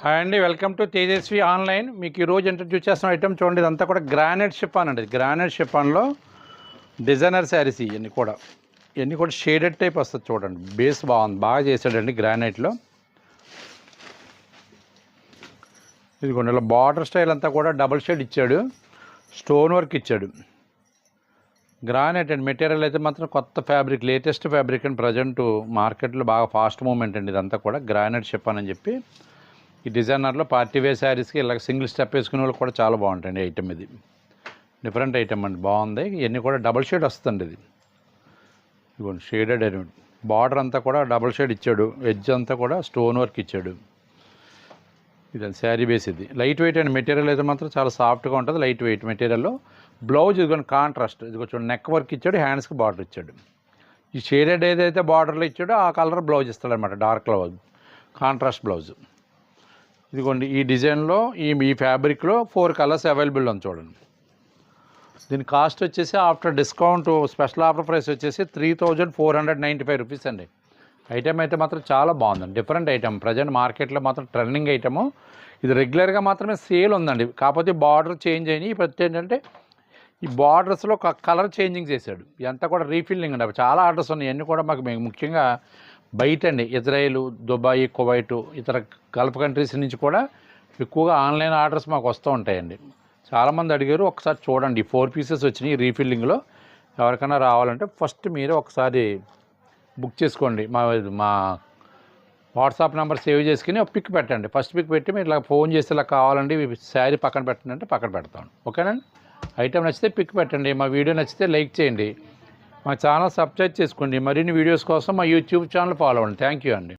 Hi అండి, welcome to Tejaswi online. మీకు ఈరోజు ఇంట్రడ్యూస్ చేస్తున్న ఐటమ్ చూడండి. ఇదంతా కూడా గ్రానైట్ షిఫాన్ అండి. గ్రానైట్ షిఫాన్లో డిజైనర్ శారీస్ ఇవన్నీ కూడా షేడెడ్ టైప్ వస్తుంది చూడండి. బేస్ బాగుంది, బాగా చేశాడండి గ్రానైట్లో. ఇదిగోండి ఇలా బార్డర్ స్టైల్ అంతా కూడా డబుల్ షేడ్ ఇచ్చాడు, స్టోన్ వర్క్ ఇచ్చాడు. గ్రానైట్ అండి. మెటీరియల్ అయితే మాత్రం కొత్త ఫ్యాబ్రిక్, లేటెస్ట్ ఫ్యాబ్రిక్ అండి. ప్రజెంట్ మార్కెట్లో బాగా ఫాస్ట్ మూమెంట్ అండి. ఇదంతా కూడా గ్రానైట్ షిఫాన్ అని చెప్పి ఈ డిజైనర్లో పార్టీ వేర్ శారీస్కి ఇలా సింగిల్ స్టెప్ వేసుకునే వాళ్ళు కూడా చాలా బాగుంటాయండి. ఐటమ్ ఇది డిఫరెంట్ ఐటమ్ అండి, బాగుంది. ఇవన్నీ కూడా డబుల్ షేడ్ వస్తుంది. ఇది ఇదిగోండి షేడెడ్ అని బార్డర్ అంతా కూడా డబుల్ షేడ్ ఇచ్చాడు, ఎడ్జ్ అంతా కూడా స్టోన్ వర్క్ ఇచ్చాడు. ఇది శారీ బేస్. ఇది లైట్ వెయిట్ అండి. మెటీరియల్ అయితే మాత్రం చాలా సాఫ్ట్గా ఉంటుంది, లైట్ వెయిట్ మెటీరియల్లో. బ్లౌజ్ ఇదిగోండి కాంట్రాస్ట్, ఇది చూడండి నెక్ వర్క్ ఇచ్చాడు, హ్యాండ్స్కి బార్డర్ ఇచ్చాడు. ఈ షేడెడ్ ఏదైతే బార్డర్లో ఇచ్చాడో ఆ కలర్ బ్లౌజ్ ఇస్తాడనమాట, డార్క్ బ్లౌజ్, కాంట్రాస్ట్ బ్లౌజ్. ఇదిగోండి ఈ డిజైన్లో ఈ ఫ్యాబ్రిక్లో 4 కలర్స్ అవైలబుల్ ఉంది చూడండి. దీని కాస్ట్ వచ్చేసి after discount special offer price వచ్చేసి 3495 రూపీస్ అండి. ఐటమ్ అయితే మాత్రం చాలా బాగుందండి, డిఫరెంట్ ఐటమ్. ప్రజెంట్ మార్కెట్లో మాత్రం ట్రెండింగ్ ఐటము. ఇది రెగ్యులర్గా మాత్రమే సేల్ ఉందండి, కాకపోతే బార్డర్ చేంజ్ అయినాయి. ఇప్పుడు ఏంటంటే ఈ బార్డర్స్లో కలర్ చేంజింగ్ చేశాడు. ఇదంతా కూడా రీఫిల్లింగ్ అండి. చాలా ఆర్డర్స్ ఉన్నాయి. ఇవన్నీ కూడా మాకు ముఖ్యంగా బయట అండి, ఇజ్రాయిల్, దుబాయ్, కువైట్, ఇతర గల్ఫ్ కంట్రీస్ నుంచి కూడా ఎక్కువగా ఆన్లైన్ ఆర్డర్స్ మాకు వస్తూ ఉంటాయండి. చాలామంది అడిగారు, ఒకసారి చూడండి. 4 పీసెస్ వచ్చినాయి రీఫిల్లింగ్లో. ఎవరికైనా రావాలంటే ఫస్ట్ మీరు ఒకసారి బుక్ చేసుకోండి. మా వాట్సాప్ నెంబర్ సేవ్ చేసుకుని ఒక పిక్ పెట్టండి. ఫస్ట్ పిక్ పెట్టి మీరు ఇలా ఫోన్ చేసి ఇలా కావాలండి శారీ పక్కన పెట్టండి అంటే పక్కన పెడతాను. ఓకేనండి. ఐటమ్ నచ్చితే పిక్ పెట్టండి. మా వీడియో నచ్చితే లైక్ చేయండి. మా ఛానల్ సబ్స్క్రైబ్ చేసుకోండి. మరిన్ని వీడియోస్ కోసం మా యూట్యూబ్ ఛానల్ ఫాలో అవ్వండి. థ్యాంక్ యూ అండి.